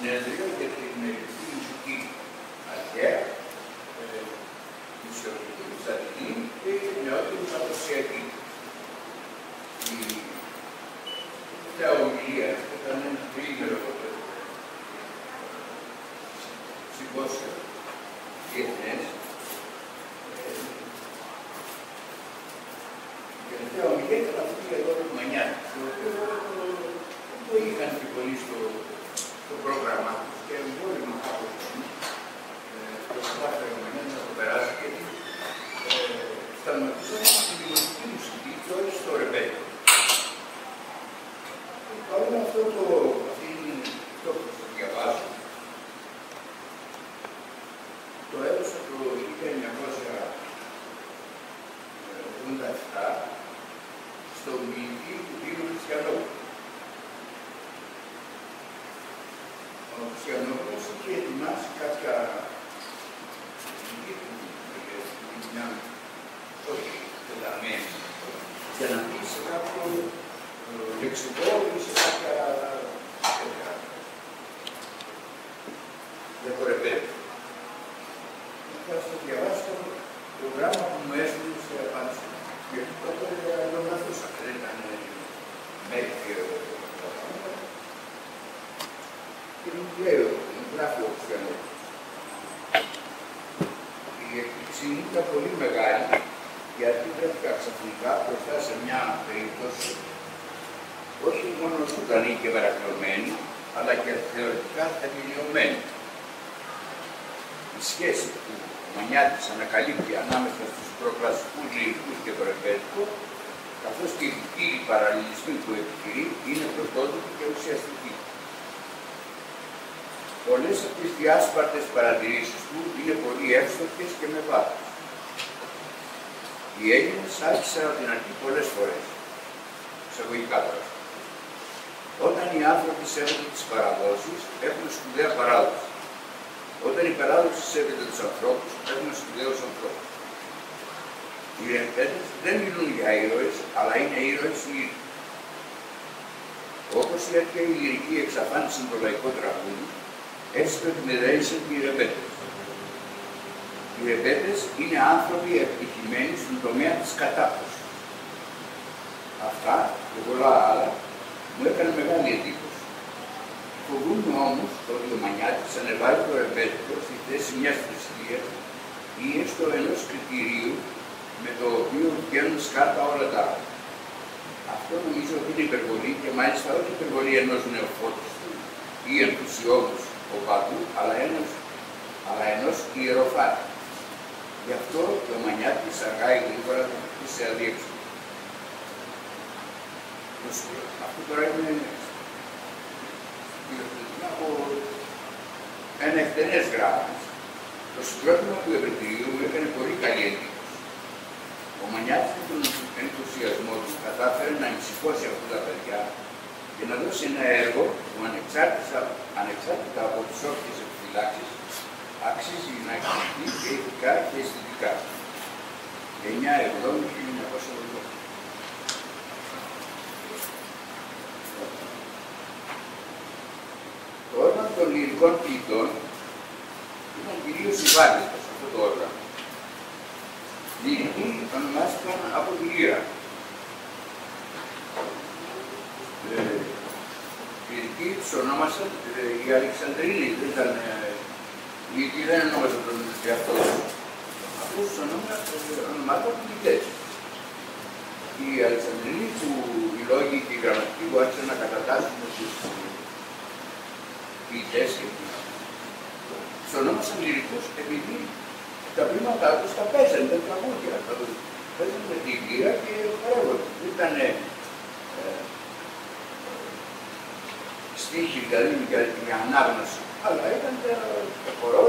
συνέδριο για την μουσική αρχαία, μουσιολογική, μουσατική και νεότερη παραδοσιακή. Η τελευταία ομιλία ήταν ένα τριήμερο συμπόσιο διεθνές. Η τελευταία ομιλία ήταν αυτή για τον Μανιάτη, το οποίο δεν το είχαν και πολύ στο πρόγραμμά τους και εμβόλυμα κάπως το κατάφερε να το περάσει γιατί σταματήσαμε στη δημοτική μουσική και όχι στο ρεμπέτικο. Παρόλο αυτό το διαβάζω, το έδωσα το 1987 στον ποιητή του Δήμου Χριστιανόπουλου. Ο Χριστιανόπουλος είχε ετοιμάσει κάποια όχι τεταμένη, για να πει σε κάποιο λεξικό ή σε κάποια δεκορεπέδη. Θα σας διαβάσω το γράμμα που μου έστειλε σε απάντηση. Γιατί τότε δεν μαθούσα, δεν ήταν μέχρι και τα πράγματα. Και μου λέει, μου γράφει ο Χριστιανόπουλος. Η έκπληξη μου ήταν πολύ μεγάλη, γιατί βρέθηκα ξαφνικά μπροστά σε μια περίπτωση όχι μόνο ζωντανή και παρακλωμένη, αλλά και θεωρητικά θεμελιωμένη. Η σχέση που ο Μανιάτης ανακαλύπτει ανάμεσα στους προκλασικούς λυρικούς και το ρεμπέτικο, καθώς και οι κύριοι παραλληλισμοί που επιχειρεί, είναι πρωτότυποι και ουσιαστικοί. Πολλές από τις διάσπαρτες παρατηρήσεις του είναι πολύ εύστοχες και με βάθος. Οι Έλληνες άρχισαν από την αρχή πολλές φορές, εισαγωγικά τώρα. Όταν οι άνθρωποι σέβονται τις παραδόσεις, έχουν σπουδαία παράδοση. Όταν η παράδοση σέβεται τους ανθρώπους, έχουν σπουδαίους ανθρώπους. Οι ρεμπέτες δεν μιλούν για ήρωες, αλλά είναι ήρωες λύρικοι. Όπως η αρχαίοι λυρικοί εξαφάνισαν το λαϊκό τραγούδι, έτσι το επιμεδρέησαν και οι ρεμπέτες. Οι ρεμπέτες είναι άνθρωποι επιτυχημένοι στον τομέα της κατάπτωσης. Αυτά και πολλά άλλα μου έκανε μεγάλη εντύπωση. Φοβούμαι όμως ότι ο Μανιάτης ανεβάζει το ρεμπέτικο στη θέση μιας θρησκείας ή έστω ενός κριτηρίου με το οποίο βγαίνουν σκάρτα όλα τα άλλα. Αυτό νομίζω ότι είναι υπερβολή και μάλιστα όχι υπερβολή ενός νεοφώτιστου ή ενθουσιώδους οπαδού, αλλά ενός ιεροφάτη. Γι' αυτό και ο Μανιάτης αργάει γρήγορα σε αδίέξοδο. Αυτό τώρα είναι από ένα εκτενές γράμμα. Το συγκρότημα του Ευρετηρίου μου έκανε πολύ καλή εντύπωση. Ο Μανιάτης με τον ενθουσιασμό του κατάφερε να ενσηκώσει αυτά τα παιδιά και να δώσει ένα έργο που ανεξάρτητα από τις όποιες επιφυλάξεις αξίζει να εκπληκτεί και ηθικά και αισθητικά. 9/7/1980. Το όργανο των λυρικών ποιητών ήταν κυρίως ευάλωτο σε αυτό το όργανο. Λυρικοί ονομάστηκαν από τη λύρα. Λυρικοί τους ονόμασαν οι Αλεξανδρίνοι, δεν ήταν γιατί δεν ονόμασαν τον εαυτό τους. Αυτούς τους ονομάζαν ποιητές. Οι Αλεξανδρίνοι που οι λόγοι και οι γραμματικοί που άρχισαν να κατατάσσουν τους ποιητές και τους ονόμασαν λυρικούς επειδή τα βήματά τους τα παίζανε, τα τραγούδια. Παίζανε με την λύρα και χορεύονται. Δεν ήταν στίχοι, δηλαδή για την ανάγνωση, αλλά ήταν τα χορό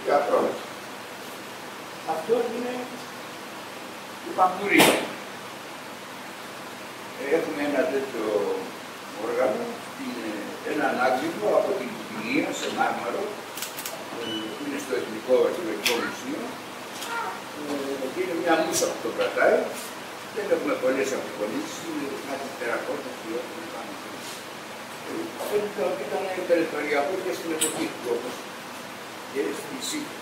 και ακρόαση. Αυτό είναι η παμπουρία. Έχουμε ένα τέτοιο όργανο, ένα ανάγλυφο από την Ποινία σε μάρμαρο, που είναι στο Εθνικό Αρχαιολογικό Μουσείο. Είναι μια μούσα που το κρατάει. Δεν έχουμε πολλές αποκονήσεις, είναι κάτι τερακότας και ό,τι να κάνουμε. Φαίνεται ότι ήταν περιθωριακό και στην εποχή του, όπως και στη ΣΥΠΑ.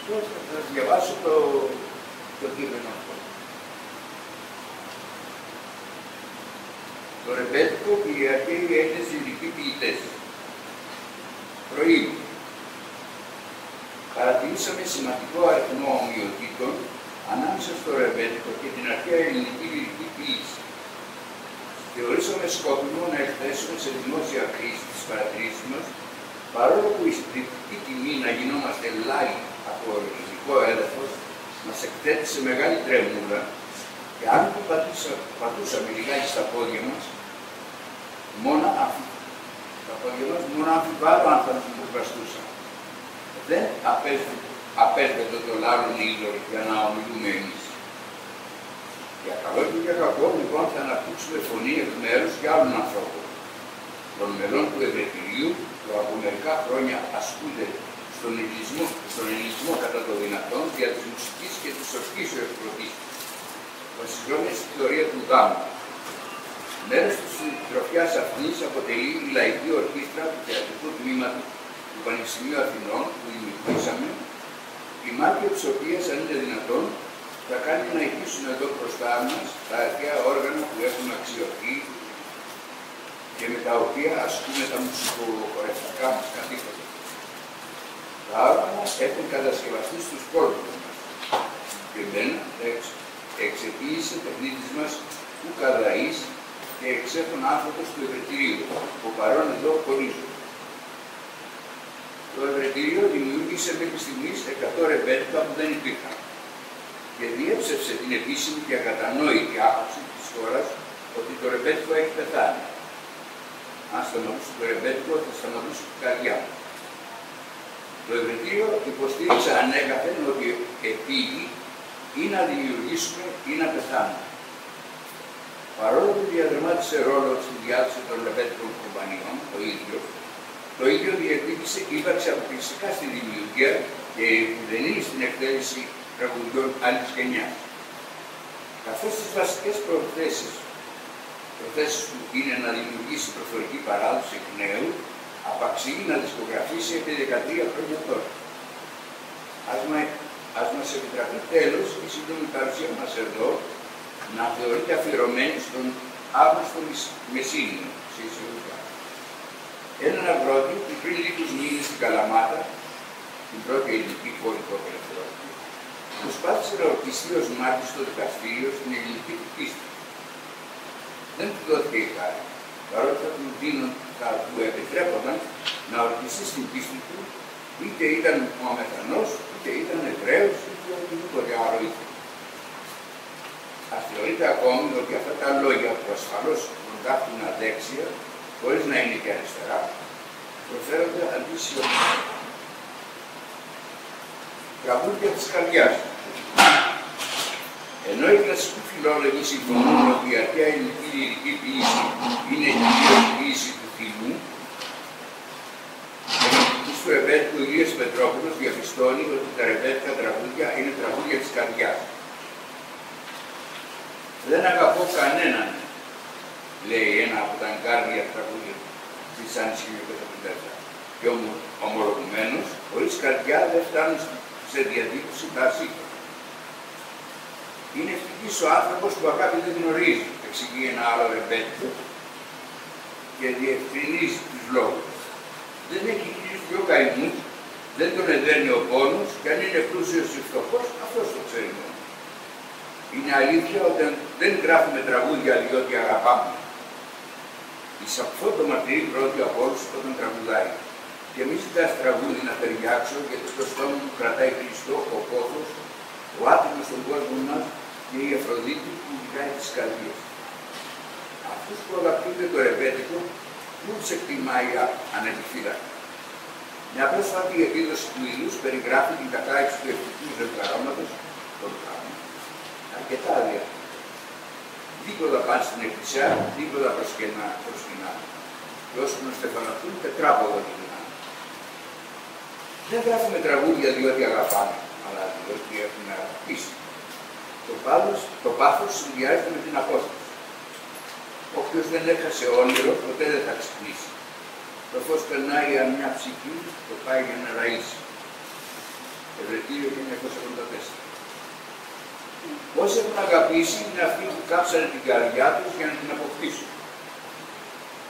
Θα σας διαβάσω το κείμενο αυτό. Το ρεμπέτικο και οι αρχαίοι Έλληνες λυρικοί ποιητές. Προήμη. Παρατηρήσαμε σημαντικό αριθμό ομοιοτήτων ανάμεσα στο ρεμπέτικο και την αρχαία ελληνική λυρική ποίηση. Θεωρήσαμε σκόπιμο να εκθέσουμε σε δημόσια χρήση τις παρατηρήσεις μας, παρόλο που η στριπτική τιμή να γινόμαστε λάι από ελληνικό έδαφος μας εκθέτει σε μεγάλη τρέμουλα, και αν που πατούσαμε λιγάκι στα πόδια μας, μόνο αμφιβάλλω αν θα μας υποκραστούσαν. Δεν απέσβεται το λάρον είδωρ για να ομιλούμε εμείς. Για καλό και για κακό, λοιπόν, θα αναπτύξουμε φωνή εκ μέρους και άλλων ανθρώπων, των μελών του Ευρετηρίου, που από μερικά χρόνια ασκούνται στον ελληνισμό κατά το δυνατόν δια της μουσικής και της ορκήσεως πρωτίστως, βασιζόμενη στη θεωρία του γάμου. Μέρος της συντροφιάς αυτής αποτελεί η λαϊκή ορχήστρα του θεατρικού τμήματος του Πανεπιστημίου Αθηνών, που δημιουργήσαμε, η μάρκια της οποίας, αν είναι δυνατόν, θα κάνει να ηχήσουν εδώ μπροστά μας τα αρχαία όργανα που έχουμε αξιωθεί και με τα οποία ασκούμε τα μουσικοχορευτικά μας καθήκοντα. Τα όργανα έχουν κατασκευαστεί στους κόλπους μας. Και εμένα εξεπίησε τεχνίτης μας ο Καδαής και εξέχων άνθρωπος του Ευρετηρίου, που παρόν εδώ χωρίζουν. Το Ευρετηρίο δημιούργησε μέχρι στιγμής 100 ρεμπέτικα που δεν υπήρχαν και διέψευσε την επίσημη και ακατανόητη άποψη της χώρας ότι το ρεμπέτικο έχει πεθάνει. Αν σταματούσε το ρεμπέτικο, θα σταματούσε την καρδιά μου. Το Ευρετήριο υποστήριξε ανέκαθεν ότι επήγει ή να δημιουργήσουμε ή να πεθάνουμε. Παρόλο που διαδραμάτισε ρόλο στη διάθεση των ρεμπέτικων κομπανιών, το ίδιο διεκδίκησε ύπαρξη αποκλειστικά στη δημιουργία και δεν είναι στην εκτέλεση τραγουδιών άλλης γενιάς. Καθώς τις βασικές προθέσεις του είναι να δημιουργήσει προφορική παράδοση εκ νέου, απαξιεί να δισκογραφήσει επί 13 χρόνια τώρα. Ας μας επιτραπεί τέλος η σύντομη παρουσία μας εδώ να θεωρείται αφιερωμένη στον Αύγουστο Μεσίνιο, έναν αγρότη που πριν λίγους μήνες στην Καλαμάτα, την πρώτη ελληνική πόλη του απελευθερώθηκε, προσπάθησε να ορκιστεί ως μάρτυρ στο δικαστήριο στην ελληνική του πίστη. Δεν του δόθηκε η χάρη, παρότι θα του επιτρέπονταν να ορκιστεί στην πίστη του, είτε ήταν Μωαμεθανός, είτε ήταν Εβραίος, είτε οτιδήποτε άλλο ήθελε. Ας θεωρείται ακόμη ότι αυτά τα λόγια που ασφαλώς προτάχουν αδέξια, χωρίς να είναι και αριστερά, προφέρονται αντισιωτικά. Τραγούδια της καρδιάς. Ενώ οι κλασικοί φιλόλογοι συμφωνούν ότι η αρχαία ελληνική λυρική ποίηση είναι η κυρίως ποίηση του θυμού, ο ρεμπέτικο Ηλίας Πετρόπουλος διαπιστώνει ότι τα ρεμπέτικα τραγούδια είναι τραγούδια της καρδιάς. Δεν αγαπώ κανέναν, λέει ένα από τα εγκάρδια τραγούδια της Άννης 1954. Και ομολογουμένως, χωρίς καρδιά δεν φτάνουν σε διατύπωση τα ασύγχρονα. Είναι ευτυχής ο άνθρωπος που αγάπη δεν γνωρίζει, εξηγεί ένα άλλο ρεμπέτικο και διευκρινίζει τους λόγους. Δεν έχει χίλιους δυο καημούς, δεν τον εδραίνει ο πόνος και αν είναι πλούσιος ή φτωχός, αυτός το ξέρει μόνο. Είναι αλήθεια ότι δεν γράφουμε τραγούδια διότι αγαπάμε. Η Σαπφό το μαρτυρεί πρώτη από όλους όταν τραγουδάει. Και μη ζητάς τραγούδι να ταιριάξω, γιατί στο στόμα μου κρατάει Χριστό, ο πόθος, ο άτιμος στον κόσμο μας και η Αφροδίτη που γυράει τις καρδιές. Αυτούς που αγαπητούνται το ρεμπέτικο, πού τους εκτιμάει ανεπιφύλακτα. Μια πρόσφατη επίδοση του Ήλους περιγράφει την κατάρριξη του ευτυχού ζευγαρώματος των πράγματων. Αρκετά αδιαφέροντα. Δίπλωτα πάνε στην εκκλησιά, δίπλωτα προσκυνά. Και όσο να στεφανωθούν, τετράποδα γυρνάνε. Δεν γράφουμε τραγούδια διότι αγαπάμε, αλλά διότι έχουμε αγαπήσει. Το πάθος συνδυάζεται με την απόσταση. Όποιος δεν έχασε όνειρο, ποτέ δεν θα ξυπνήσει. Το φως περνάει αν μια ψυχή, το πάει για να ραΐσει. Ευρετήριο 1984. Όσοι έχουν αγαπήσει είναι αυτοί που κάψανε την καρδιά τους για να την αποκτήσουν.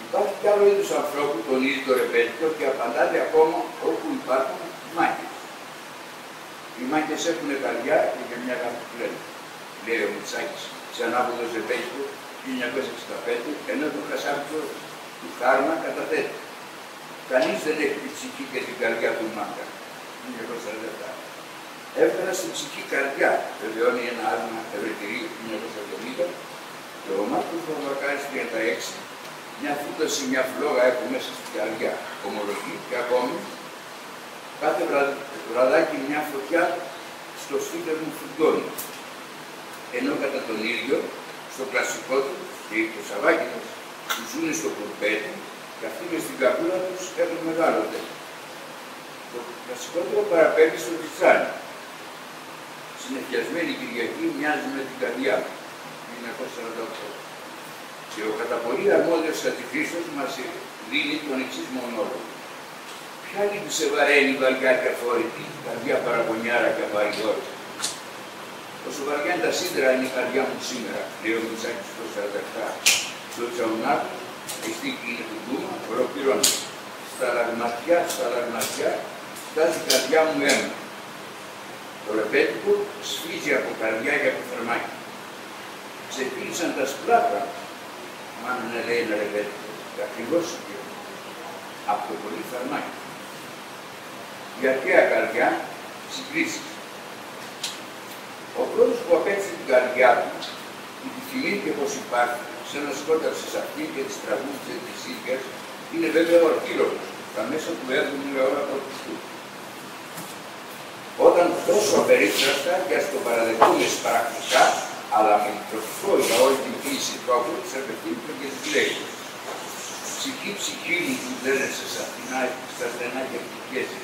Υπάρχει κι άλλο είδους ανθρώπου, τον ίδιο το ρεμπέτικο, και απαντάται ακόμα όπου υπάρχουν μάχες. Οι μάχες έχουν καρδιά και για μια αγάπη που λένε, λέει ο Μητσάκης, σε ανάποδο ρεμπέτικο 1965, ενώ το χασάπιτο του Χάρμα καταθέτει. Κανείς δεν έχει την ψυχή και την καρδιά του Μάγκα. 1947. Έφτανα στην ψυχή καρδιά, βεβαιώνει ένα άλμα Ευρετηρίου 1970, και ο Μάρκος Βαρβακάρης 36, μια φούταση, μια φλόγα έχω μέσα στην καρδιά. Ομολογεί και ακόμη, κάθε βραδάκι μια φωτιά στο σφίτερ μου φουντώνει. Ενώ κατά τον ίδιο, στο κλασικό του και οι Κωσαβάκηδες που ζουν στο κουρπέτι, και αυτοί μες στην καρδούλα τους έχουν μεγάλο τέλος. Το κλασικότερο παραπέμπει στο Τιτσάνι. Συνεχιασμένη Κυριακή μοιάζει με την καρδιά μου, 1948. Και ο κατά πολύ αρμόδιος Αντιχρίστος μας δίνει τον εξής μονόλογο. Ποια λύπη σε βαραίνει βαριά και αφόρητη, καρδιά παραγωνιάρα και απαρηγόρητη. Όσο βαριά είναι τα σίδερα είναι η καρδιά μου σήμερα, λέει ο Μητσάκης το 47. Στο Τσαουνάκου, η στίκη είναι του Ντούμα, ολοκληρώνει. Στα λαγματιά, στάζει η καρδιά μου αίμα. Το ρεμπέτικο σφίζει από καρδιά και από φερμάκι. Ξεπίλησαν τα σπλάτα, μάλλον λέει ένα ρεμπέτικο, ακριβώς από το πολύ φερμάκι. Η αρχαία καρδιά συγκρίσεις. Ο πρώτος που απέκτησε την καρδιά του, που τη θυμήθηκε πως υπάρχει, σε ένα σκόταρσε σε αυτή και τις τραγούδισε της ίδιας, είναι βέβαια ο Αρχίλογος, τα μέσα του έργου είναι όλα από του. Όταν τόσο απερίφραστα και ας το παραδεχτούμε σπαρακτικά, αλλά με τροφικό για όλη την ποίηση τρόπο, της απευθύνεται και της λέει. Ψυχή, ψυχή μου που δένεσαι στα στενά και πτυχέσαι.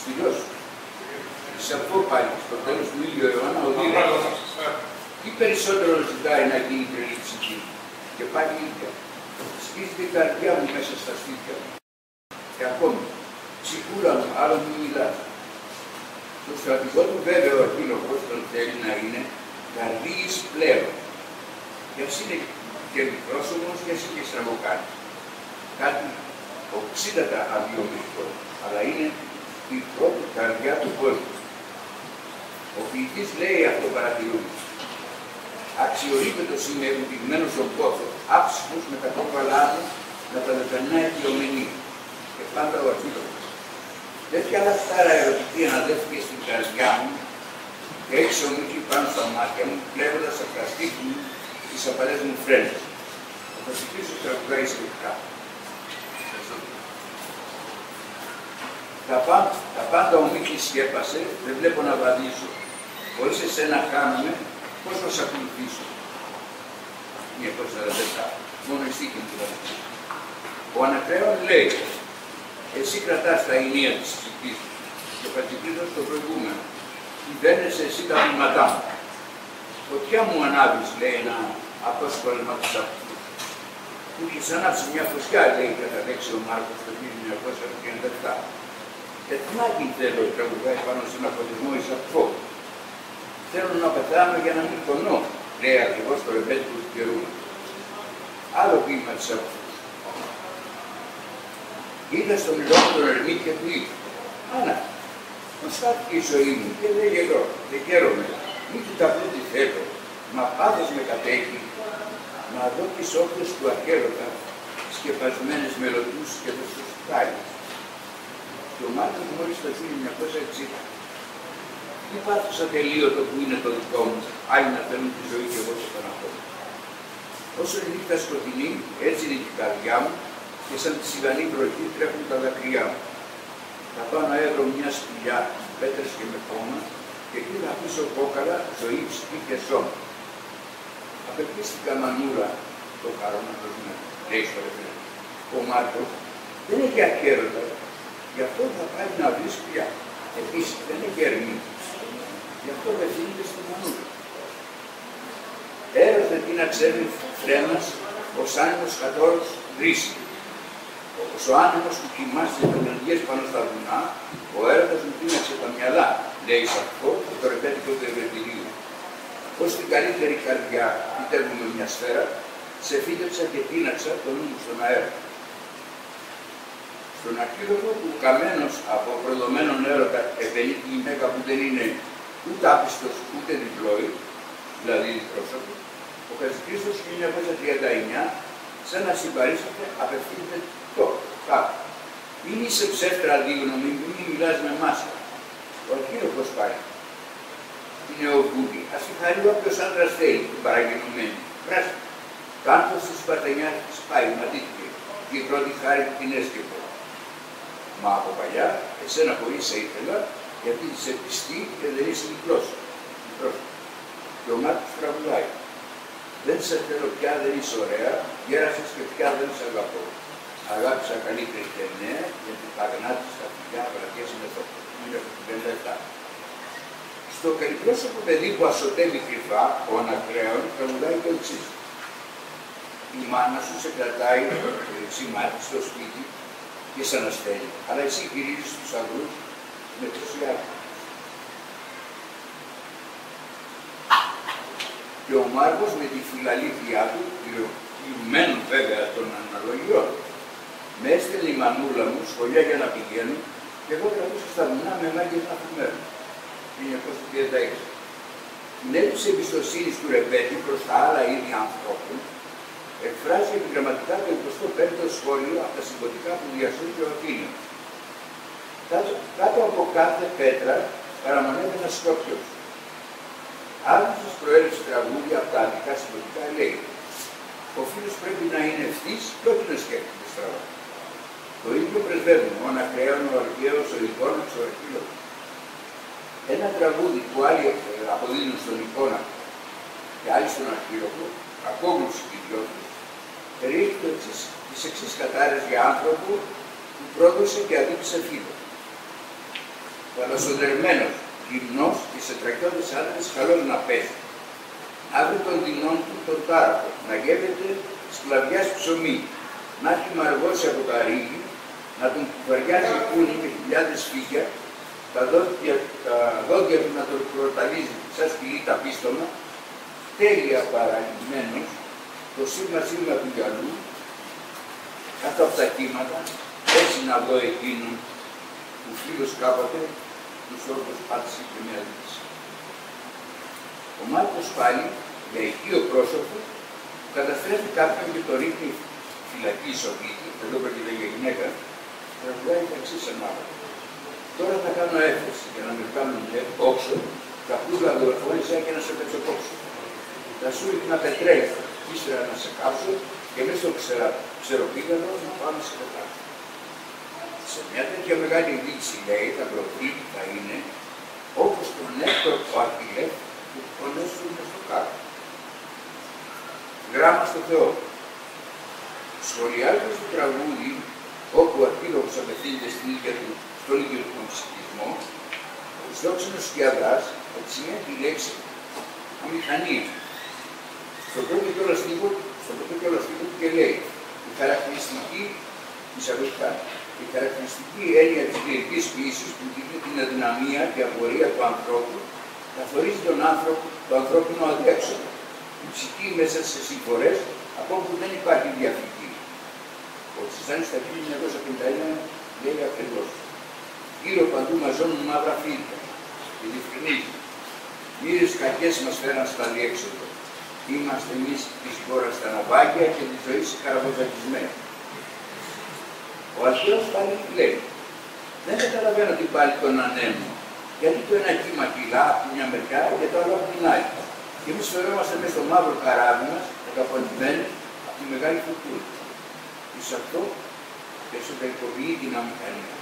Στυλώσου. Σε αυτό πάλι, στο τέλος του ίδιου αιώνα, ο Δήμος, τι περισσότερο ζητάει να γίνει τρελή ψυχή. Και πάλι ίδια. Σκίζει την καρδιά μου μέσα στα σπίτια μου. Και ακόμη, ψυχούλα μου, άλλο μη μιλάς. Το στρατηγό του βέβαια ο Αρχίλογος τον θέλει να είναι καρδίης πλέον. Και ας είναι και μικρός όμως και ας είναι και στραβοκάνης. Κάτι οξύτατα αδειομητικό, αλλά είναι η πρώτη καρδιά του κόσμου. Ο ποιητής λέει αυτό παρατηρούμε. Αξιορύπητος είμαι εμπληγμένος στον πόθο, άψυχος με τα κόκκαλά του να τα δεπερνάει πλειομενή. Και πάντα ο Αρχίλογος. Τέτοια λαχτάρα ερωτική αναδεύτηκε στην καρδιά μου και έξω μου και πάνω στα μάτια μου, κλέβοντας από τα στήθη μου τις απαλές μου φρένες. Θα συγκρίσω τραγουδάει σχετικά. Τα πάντα ο Μίκης σκέπασε, δεν βλέπω να βαδίσω. Χωρίς εσένα χάνομαι, πώς θα σ' ακολουθήσω. 1947. Μόνο η στίχη μου θα δείξει. Ο Ανακραίων λέει, εσύ κρατάς τα ενία της ψυχής σου και πατικρίνω στο προηγούμενο. Κυβέρνεσαι εσύ τα βήματά μου. Φωτιά μου ανάβεις, λέει ένα απόσπασμα του αυτού. Που είχες ανάψει μια φωτιά, λέει κατά λέξη ο Μάρκος το 1937. Εθνάκι θέλω, τραγουδάει πάνω σε ένα φωτισμό εις αυτό. Θέλω να πεθάνω για να μην πονώ, λέει ακριβώς το ρεμπέτικο του καιρού. Άλλο ποίημα της αυτού. Είδα στον υλό τον Ερμή και του είπε, Άννα, πώς χάθηκε η ζωή μου και δεν χαίρομαι, μη του τα πω τι θέλω, μα πάντως με κατέχει, να δω τις όχθες του αρχαίρωτα, σκεπασμένες μελωτούς και δοσοστάλιες. Και ο Μάρκος μόλις το 1960. Τι πάθος ατελείωτο που είναι το δικό μου, άλλοι να θέλουν τη ζωή και εγώ σε παναχώμη. Όσο η νύχτα σκοτεινή, έτσι είναι και η καρδιά μου, και σαν τη σιγανή βροχή τρέχουν τα δάκρυά μου. Θα πάω να έβρω μια σπηλιά, πέτρες και με χώμα, και εκεί θα αφήσω κόκαλα, ζωή, ψυχή και σώμα. Απελπίστηκα μανούρα το χαρόματος μου, λέει στο ρεφρέν. Ο Μάρκος δεν έχει ακέρωτα, γι' αυτό θα πάει να βρει σπηλιά. Επίσης δεν έχει ερμή, γι' αυτό βεθύνεται στη μανούρα. Έρωθε τι να ξέρει φρένας ως άνεμος κατόρος βρύσει. Όπως ο άνεμος που κοιμάται τις ενεργείες πάνω στα βουνά, ο έρωτας μου τίναξε τα μυαλά, λέει Σαρκό και το ρεπέτικο του Ευεργετηρίου. Ως την καλύτερη καρδιά πιτεύουμε μια σφαίρα, σε φύτεψα και τίναξα το νου μου στον αέρα. Στον αρχίδρομο που καμένος από προδομένον έρωτα επενεί τη γυναίκα που δεν είναι ούτε άπιστος ούτε διπλόη, δηλαδή πρόσωπο, ο Χατζηχρήστος 1939, σαν να συμπαρίσταται, απευθύνεται κάπου. Μην είσαι ψεύτρα αντίγνωμη, μην μιλάς με μάσκα. Ο αρχίδρομος πάει. Είναι ο Βούδη. Ας τη χαρεί όποιος άντρας θέλει, την παραγγελωμένη. Πράσινη. Το άνθρωπος της Σπαρτανιάς της πάει, ματήθηκε. Και η πρώτη χάρη την έσκεπε. Μα από παλιά, εσένα πολύ σε ήθελα, γιατί είσαι πιστή και δεν είσαι διπλός. Και ο Μάρκος τραγουδάει. Δεν σε θέλω πια, δεν είσαι ωραία, γέρασες και πια δεν σε αγαπώ. Αγάπησα καλύτερη και νέα, γιατί τα αγνάτη στα φιλιά βραδιές με το 1957. Στο καλλιπρόσωπο παιδί που ασωτεύει κρυφά, ο Ανακραίων τραγουδάει το εξής. Η μάνα σου σε κρατάει σημάδι στο σπίτι και σε αναστέλει, αλλά εσύ γυρίζεις τους αγρούς με ενθουσιασμό. Και ο Μάρκος με τη φιλαλήθειά του, πληρωμένων βέβαια των αναλογιών, με έστελνε η μανούλα μου σχολεία για να πηγαίνω και εγώ κρατούσα στα βουνά με μάγκες να φουμέρω. 1936. Την έλλειψη εμπιστοσύνης του Ρεπέτη προς τα άλλα είδη ανθρώπων εκφράζει επιγραμματικά το 25ο σχόλιο από τα συμποτικά που διασώζει ο Αθήνιος. Κάτω από κάθε πέτρα παραμονεύει ένας σκόπιος. Άγνωστος προέλευση τραγούδια από τα αντικά συμποτικά λέει: ο φίλος πρέπει να είναι ευθύς και όχι να σκέφτεται στραβά. Το ίδιο πρεσβεύουν ο Ανακραίων, ο Αρχαίος, ο Εικόνας, ο Αρχίλος. Ένα τραγούδι που άλλοι αποδίνουν στον Εικόνα και άλλοι στον Αρχίλογο, ακόμους οι δυο τους, περιέχει τις εξής κατάρες για άνθρωπο που πρόδωσε και αδίκησε φίλο. Θαλασσοδερμένος, γυμνός και σε τραχιώδες άντρες καλός να πέσει. Αύριο των δεινών του τον τάραχο, να γεύεται σκλαβιάς ψωμί, να έχει μαργώσει από τα ρίγη, να τον κουβαριάζει κούνι με χιλιάδες φύγια, τα δόντια του να τον προταλίζει σαν σκυλί τα πίστομα, τέλεια παραλυμμένος, το σήμα του γυαλού, κάτω από τα κύματα, έτσι να δω εκείνον που φίλος κάποτε τους όρκους πάτησε και μια δίκηση. Ο Μάρκος πάλι, για οικείο πρόσωπο, που καταστρέφει κάποιον και το ρίχνει φυλακή ισοπίτη, εδώ πρόκειται για γυναίκα, τραγουδάει τα εξής ανάλογα. Τώρα θα κάνω έφεση για να με κάνουν όξο, τα πλούγα δορφόρισα και να σε πετσοκόψω. Θα σου ρίχνα πετρέλαιο, ύστερα να σε κάψω και μέσα στο ξεροπήγανο να πάμε σε πετράλαιο. Σε μια τέτοια μεγάλη δίκηση, λέει, τα προκλήτη θα είναι όπως τον έκτορ ο Αχιλλές που πονέσουν στο κάτω. Γράμμα στο Θεό. Σχολιάζοντας το τραγούδι, όπου ο Αρχίλογος απευθύνεται στον ίδιο τον ψυχισμό, ο Σδόξενος Σκιαδάς επισημαίνει τη λέξη αμηχανία. Στο πρώτο κιόλας στίχο του και λέει η χαρακτηριστική εισαγωγικά. Η χαρακτηριστική έννοια της λυρικής ποιήσης που δείχνει την αδυναμία και απορία του ανθρώπου καθορίζει το ανθρώπινο αντέξοδο. Η ψυχή μέσα σε συμφορές από όπου δεν υπάρχει διαφυγή. Ο Τσιζάνης στα 1951 λέει ακριβώς: γύρω παντού μαζώνουν μαύρα φίλτρα και διευκρινίζει. Μοίρες κακές μας φέραν στα διέξοδο. Είμαστε εμείς της χώρας στα ναυάγια και της ζωής καραβοζακισμένοι. Ο Αρχαίος πάλι λέει: δεν καταλαβαίνω την πάλι τον ανέμο, γιατί το ένα κύμα κυλά από μια μεριά και το άλλο από την άλλη. Και εμείς φερόμαστε μέσα στο μαύρο καράβι μας, καταποντημένοι από τη μεγάλη φουρτούνα. Εις αυτό εσωτερικοποιεί την αμηχανία.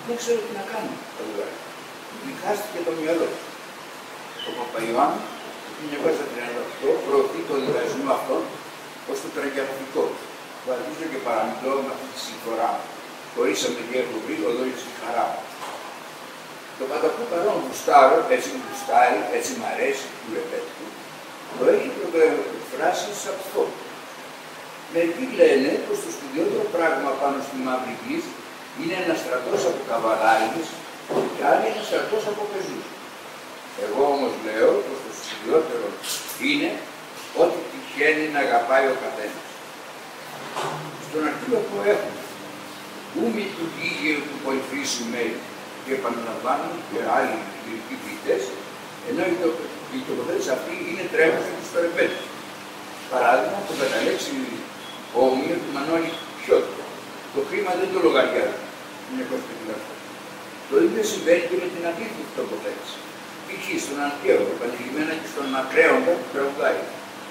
Δεν ξέρω τι να κάνω, τραγουδάει. Διχάστηκε το μυαλό. Ο Παπαϊωάννου, το 1938, προωθεί το διχασμό αυτόν ως το τραγιαγωγικό. Που αρχίζω και παραμιλώ με αυτή τη συμφορά μου. Χωρίσαμε και έχω βρει, ο δόλης τη χαρά μου. Το πατακού παρόν γουστάρω, έτσι μου γουστάρει, έτσι μ' αρέσει, του Ρεπέτη, το έχει πρωτοεκφράσει σε αυτό. Μερικοί λένε πως το σπουδαιότερο πράγμα πάνω στη μαύρη γη είναι ένας στρατός από καβαλάριδες και άλλοι ένας στρατός από πεζούς. Εγώ όμως λέω πως το σπουδαιότερο είναι ό,τι τυχαίνει να αγαπάει ο καθένας. Στον αρχείο που έχουμε, ούμοι του γίγεου του Πολυφρύσου μέλη και επαναλαμβάνουν και άλλοι λυρικοί ποιητές, ενώ η τοποθέτηση αυτή είναι τρέχουσα και στο ρεπέτη. Παράδειγμα, το καταλέξει όμοιο του Μανώλη Πιώτου. Το χρήμα δεν το λογαριάζει. Είναι κοσμητικό. Το ίδιο συμβαίνει και με την αντίθετη τοποθέτηση. Π.χ. στον Αντιέο, επανειλημμένα και στον Ακραίοντα που τραγουδάει,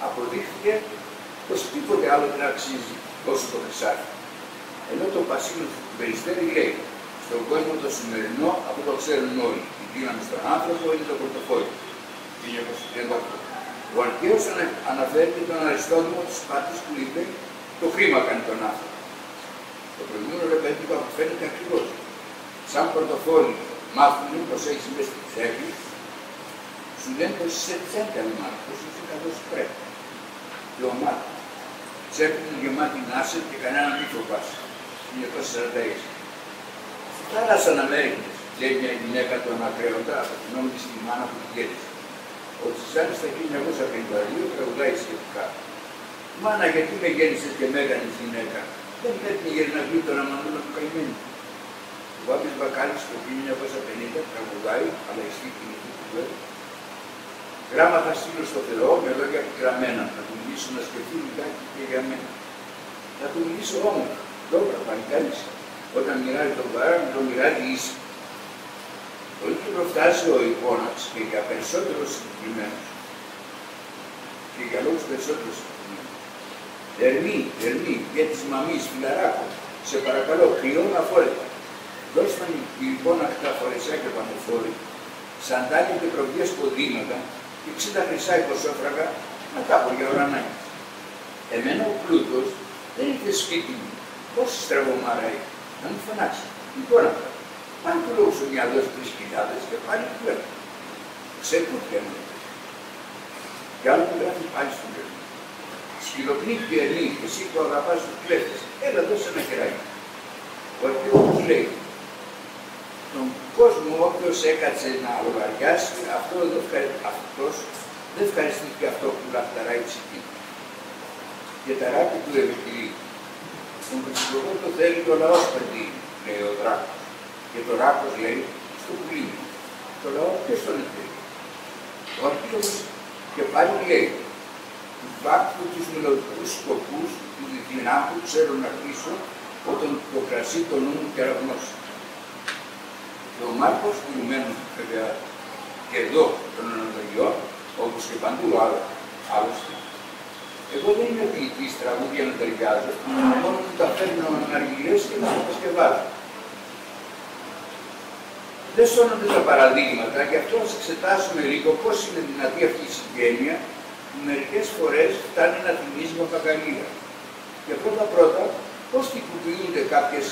αποδείχθηκε πως τίποτε άλλο δεν αξίζει όσο το χρυσάφι. Ενώ το Πασίνο του Περιστέρη λέει: στον κόσμο το σημερινό, αυτό το ξέρουν όλοι. Η δύναμη στον άνθρωπο είναι το πορτοφόλι. 1938. Ο Αρχαίος αναφέρει και τον Αριστόδημο της Σπάρτης που είπε: το χρήμα κάνει τον άνθρωπο. Το προηγούμενο ρεπέτικο αποφαίνεται ακριβώς. Σαν πορτοφόλι, μάθουν πως έχεις μέσα στη τσέπη, σου λένε πως είσαι τσέπη αλλημάτου, πως είσαι καθώς πρέπει. Και ο Μάρκο. Τσέπη είναι γεμάτη νάσερ και κανένα μη φοβάσαι. 1946. Στη θάλασσα Αμέρικες, λέει μια γυναίκα του Ανακρέοντα, απευθυνόμενη στη μάνα που την γέννησε. Ο Τσιζάνης στα 1952 τραγουδάει σχετικά. Μάνα, γιατί με γέννησες και με έκανες γυναίκα? Δεν πρέπει να βγει τον Αμανούλα του καημένου. Ο Βάμπης Μπακάλης το 1950 τραγουδάει, αλλά η στίχη του έργου. Γράμματα στείλω στο Θεό με λόγια πικραμένα, να του μιλήσω να σκεφτεί λιγάκι και για μένα. Να του μιλήσω όμορφα, dobra, παλικάρις. Όταν μοιράζει τον παρά, τον μοιράζει ίσα. Το ίδιο φτάσει ο Ιππώνας και για περισσότερο συγκεκριμένους. Και για λόγους περισσότερο συγκεκριμένους. Ερμή, για της μαμής, φιλαράκο, σε παρακαλώ, κρυώνα φόρετα. Δώσ' με λοιπόν ακτά φορεσάκια παντοφόρη, σαντάλια και προβιές ποδήματα, 60 χρυσά υποσόφραγα, να τα πω για ουρανάκια. Εμένα ο πλούτος δεν ήρθε σπίτι μου. Πόση στραβωμάρα έχει, να μου φωνάξει. Λοιπόν αυτά. Πάλι του λόγου σου μυαλό 3.000 και πάλι του λέω. Ξεκούτια μου. Κι άλλο μου γράφει πάλι στον λέω. Σκυλοπνίκη Ερμή, εσύ που αγαπάς τους κλέφτες, έλα δώσε ένα χεράκι. Ο αρχαιός λέει, τον κόσμο όποιος έκατσε να λογαριάσει, αυτός δεν ευχαριστήθηκε αυτό που λαχταράει ψυχή. Και τα ράκη του ευεκρινεί. Τον Χριστιανό το θέλει το λαός παιδί, λέει ο δράκος. Και το ράκος λέει στο πουλίνι. Το λαό ποιος τον θέλει? Ο αρχαίος και πάλι λέει, του βάκτου τους μελλοντικούς σκοπούς του διθυνάπου ξέρω να κλείσω όταν το κρασί το νου μου κεραυνώσει. Και ο Μάρκος, κινουμένος βέβαια και εδώ των αναλογιών, όπως και παντού άλλωστε, εγώ δεν είμαι ποιητής τραγούδια να ταιριάζω, μόνο που τα φέρνω αργυρές και να τα αποσκευάζω. Δεν σώνονται τα παραδείγματα, γι' αυτό ας εξετάσουμε λίγο πώς είναι δυνατή αυτή η συγγένεια που μερικές φορές φτάνει να θυμίζει με παγκαλίδα. Και πρώτα, πώς τυποποιούνται κάποιες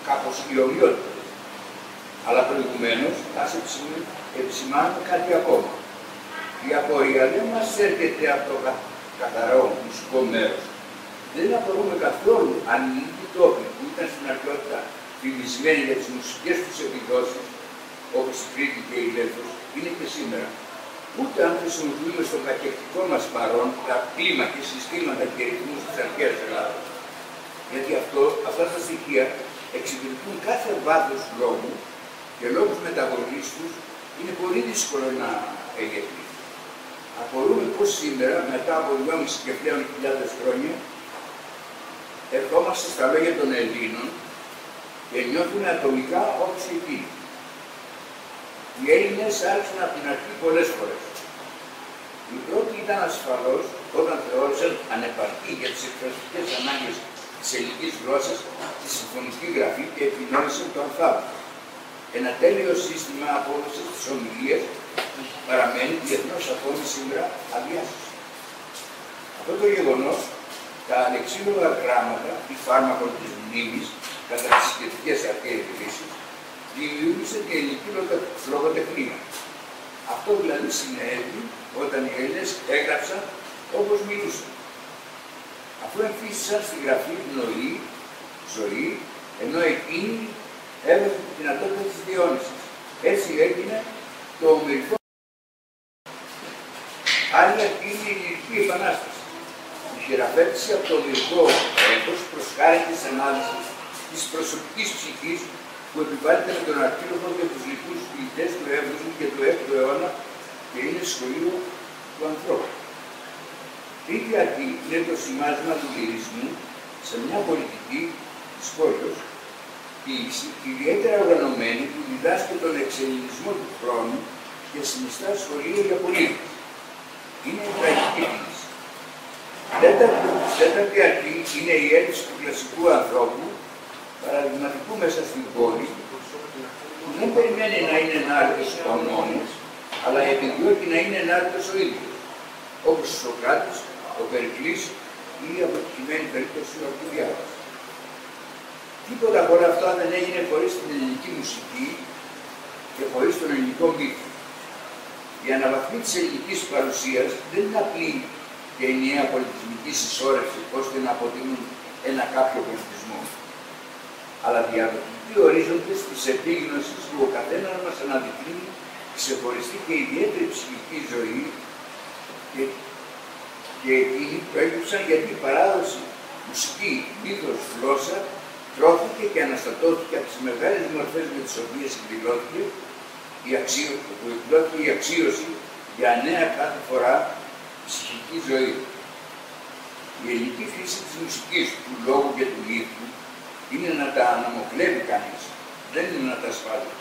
κάπως ιδιομοιότητες. Αλλά προηγουμένως, ας επισημάνουμε κάτι ακόμα. Η απορία δεν μας έρχεται από το καθαρό μουσικό μέρος. Δεν απορούμε καθόλου αν οι ίδιοι τόποι που ήταν στην αρχαιότητα φημισμένοι για τις μουσικές τους επιδόσεις, όπως η Κρήτη και η Λέφος, είναι και σήμερα. Ούτε αν χρησιμοποιούμε στο κακευτικό μας παρόν τα κλίμακες, συστήματα και ρυθμούς της αρχαίας Ελλάδας. Γιατί αυτά τα στοιχεία εξυπηρετούν κάθε βάθος λόγου και λόγους μεταβολής τους είναι πολύ δύσκολο να εγγραφεί. Απορούμε πως σήμερα, μετά από 2,5 και πλέον χιλιάδες χρόνια, ερχόμαστε στα λόγια των Ελλήνων και νιώθουμε ατομικά όπως και εκείνοι. Οι Έλληνες άρχισαν από την αρχή πολλές φορές. Η πρώτη ήταν ασφαλώς όταν θεώρησαν ανεπαρκή για τις εκφραστικές ανάγκες της ελληνικής γλώσσας τη συμφωνική γραφή και επινόησαν το αλφάβητο. Ένα τέλειο σύστημα απόδοσης της ομιλίας που παραμένει διεθνώς ακόμη σήμερα αδιάσωστο. Αυτό το γεγονός, τα αλεξίλογα γράμματα, η φάρμακο της μνήμης, κατά τις σχετικές αρχαίες χρήσεις, δημιούργησε και ελληνική λογοτεχνία. Αυτό δηλαδή συνέβη όταν οι Έλληνες έγραψαν όπως μιλούσαν. αφού εμφύσισαν στη γραφή πνοή, ζωή, ενώ εκείνη έβγαζε τη δυνατότητα της διαιώνισης. Έτσι έγινε το ομηρικό. Άλλη αυτή είναι η Λυρική Επανάσταση. Η χειραφέτηση από το ομηρικό έθος προς χάρη της ανάλυσης της προσωπικής ψυχής που επιβάλλεται με τον Αρκύλοχο για τους λοιπούς ποιητές του 7ου και του 6ου αιώνα και είναι σχολείο του ανθρώπου. Ήδη αυτή είναι το σημάδισμα του λυρισμού σε μια πολιτική της πόλεως ποιήση ιδιαίτερα οργανωμένη που διδάσκει τον εξελληνισμό του χρόνου και συνιστά σχολείο για πολίτες. Είναι η τραγική ποιήση. Τέταρτη αρχή είναι η έλλειψη του κλασικού ανθρώπου, παραδειγματικού μέσα στην πόλη, που δεν περιμένει να είναι ενάρετος ο νόμος, αλλά επιδιώκει να είναι ενάρετος ο ίδιος, όπως ο Σοκράτης, ο Περικλής ή η αποτυχημένη περίπτωση του Αλκιβιάδας. Τίποτα από όλα αυτά δεν έγινε χωρίς την ελληνική μουσική και χωρίς τον ελληνικό μύθο. Η αναβαθμή της ελληνικής παρουσίας δεν είναι απλή και ενιαία πολιτισμική συσσόρευση ώστε να αποτείνουν ένα κάποιο πολιτισμό, αλλά διαδοτικοί ορίζοντες της επίγνωσης που ο καθένας μας αναδεικνύει ξεχωριστή και ιδιαίτερη ψυχική ζωή και εκείνοι προέκυψαν γιατί η παράδοση, μουσική, μύθος, γλώσσα τρώθηκε και αναστατώθηκε από τις μεγάλες μορφές με τις οποίες εκδηλώθηκε η αξίωση για νέα κάθε φορά ψυχική ζωή. Η ελληνική φύση της μουσικής, του λόγου και του μύθου είναι να τα αναμοκλέβει κανείς, δεν είναι να τα ασφάλει.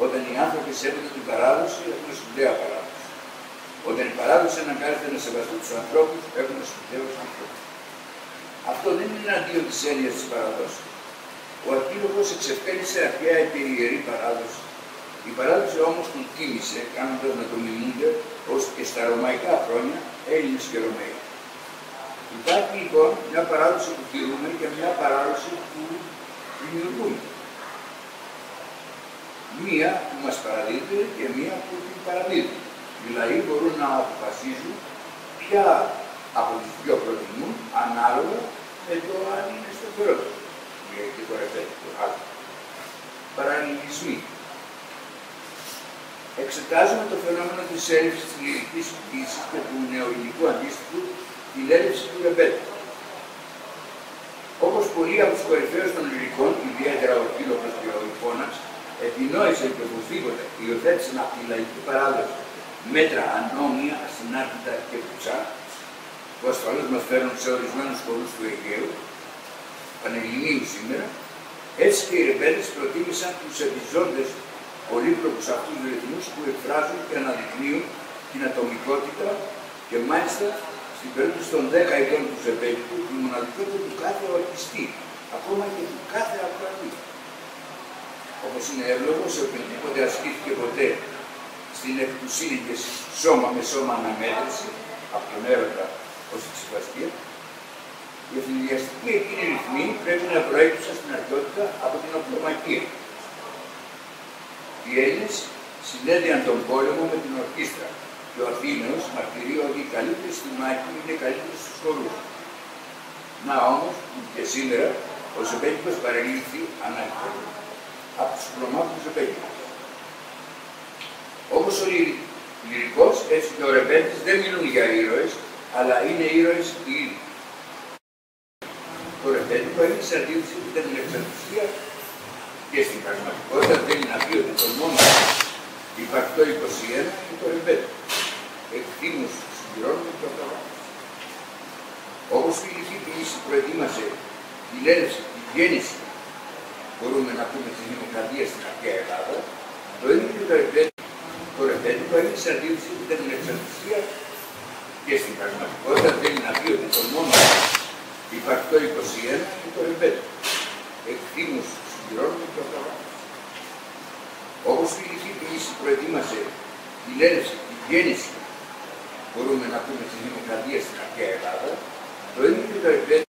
Όταν οι άνθρωποι σέβονται την παράδοση, έχουν σπουδαία παράδοση. Όταν η παράδοση αναγκάζεται να σεβαστούν τους ανθρώπους, έχουν σπουδαίους ανθρώπους. Αυτό δεν είναι αντίον της έννοιας της παραδόσης. Ο Αρκύλοχος εξευκέλυσε αρχαία και ιερή παράδοση. Η παράδοση όμως τον τίμησε, κάνοντας να τον μιμούνται ως και στα ρωμαϊκά χρόνια Έλληνες και Ρωμαίοι. Υπάρχει λοιπόν μια παράδοση που τηρούμε και μια παράδοση που δημιουργούμε. Μία που μας παραδίδεται και μία που την παραδίδουν. Δηλαδή μπορούν να αποφασίζουν ποια από τις δύο προτιμούν ανάλογα με το αν είναι σταθερότερο. Και το ρεπέτητο άλλο. Παραλληλισμοί. Εξετάζουμε το φαινόμενο της έλλειψης της λυρικής ποιήσης και του νεοελληνικού αντίστοιχου, την έλλειψη του ρεπέτητου. Όπως πολλοί από τους κορυφαίους των λυρικών, ιδιαίτερα ο Αρκύλοχος και ο Ιφώνας, επινόησαν και οπωσδήποτε υιοθέτησαν από τη λαϊκή παράδοση μέτρα ανώμια, ασυνάρτητα και κουτσά, που ασφαλώς μας φέρνουν σε ορισμένους χωρούς του Αιγαίου, Πανελληνίου σήμερα, έτσι και οι ρεπέτες προτίμησαν τους επιζώντες πολύπλοκους αυτούς τους ρυθμούς που εκφράζουν και αναδεικνύουν την ατομικότητα και μάλιστα στην περίπτωση των 10 ετών του Ζεμπέκικου τη μοναδικότητα του κάθε ορκιστή, ακόμα και του κάθε ακροατή. Όπως είναι εύλογο σε οποιονδήποτε ασκήθηκε ποτέ στην εκπουσίνη και σώμα με σώμα αναμέτρηση, από τον έρωτα ως τη συμβαστία, η εθνικιαστική εκείνη ρυθμή πρέπει να προέκυψαν στην αρχαιότητα από την οπλομαχία. Οι Έλληνες συνέδειαν τον πόλεμο με την ορκίστρα και ο Αθήναιος μαρτυρεί ότι οι καλύτεροι στη μάχη είναι καλύτεροι στους χορούς. Να όμως, και σήμερα, ο Ζεμπέκικος παρελήφθη αναλυτικά από τους προμάχους Ζεμπέκικους. Όπως ο λυρικός, έτσι και ο ρεπέτης δεν μιλούν για ήρωες, αλλά είναι ήρωες οι ίδιοι. Το ρεπέτικο έχει σε αντίθεση με την εξαρτησία και στην πραγματικότητα θέλει να πει ότι το μόνο υπαρκτό 21 είναι το ρεπέτικο. Εκτίμους συμπληρώνουν το πρόγραμμα. Όπως η λυρική ποιήση προετοίμασε την έλευση, την γέννηση, μπορούμε να πούμε, της δημοκρατίας στην αρχαία Ελλάδα, το ίδιο και το ρεπέτικο έχει σε αντίθεση με την εξαρτησία και στην πραγματικότητα θέλει να πει ότι το μόνο υπαρκτό 21 είναι το ρεπέτικο. Εκτίμους συμπληρώνουν το πρόγραμμα. Όπως η λυρική ποιήση προετοίμασε την έλευση, την γέννηση, μπορούμε να πούμε, της δημοκρατίας στην αρχαία Ελλάδα, το ίδιο και το ρεπέτικο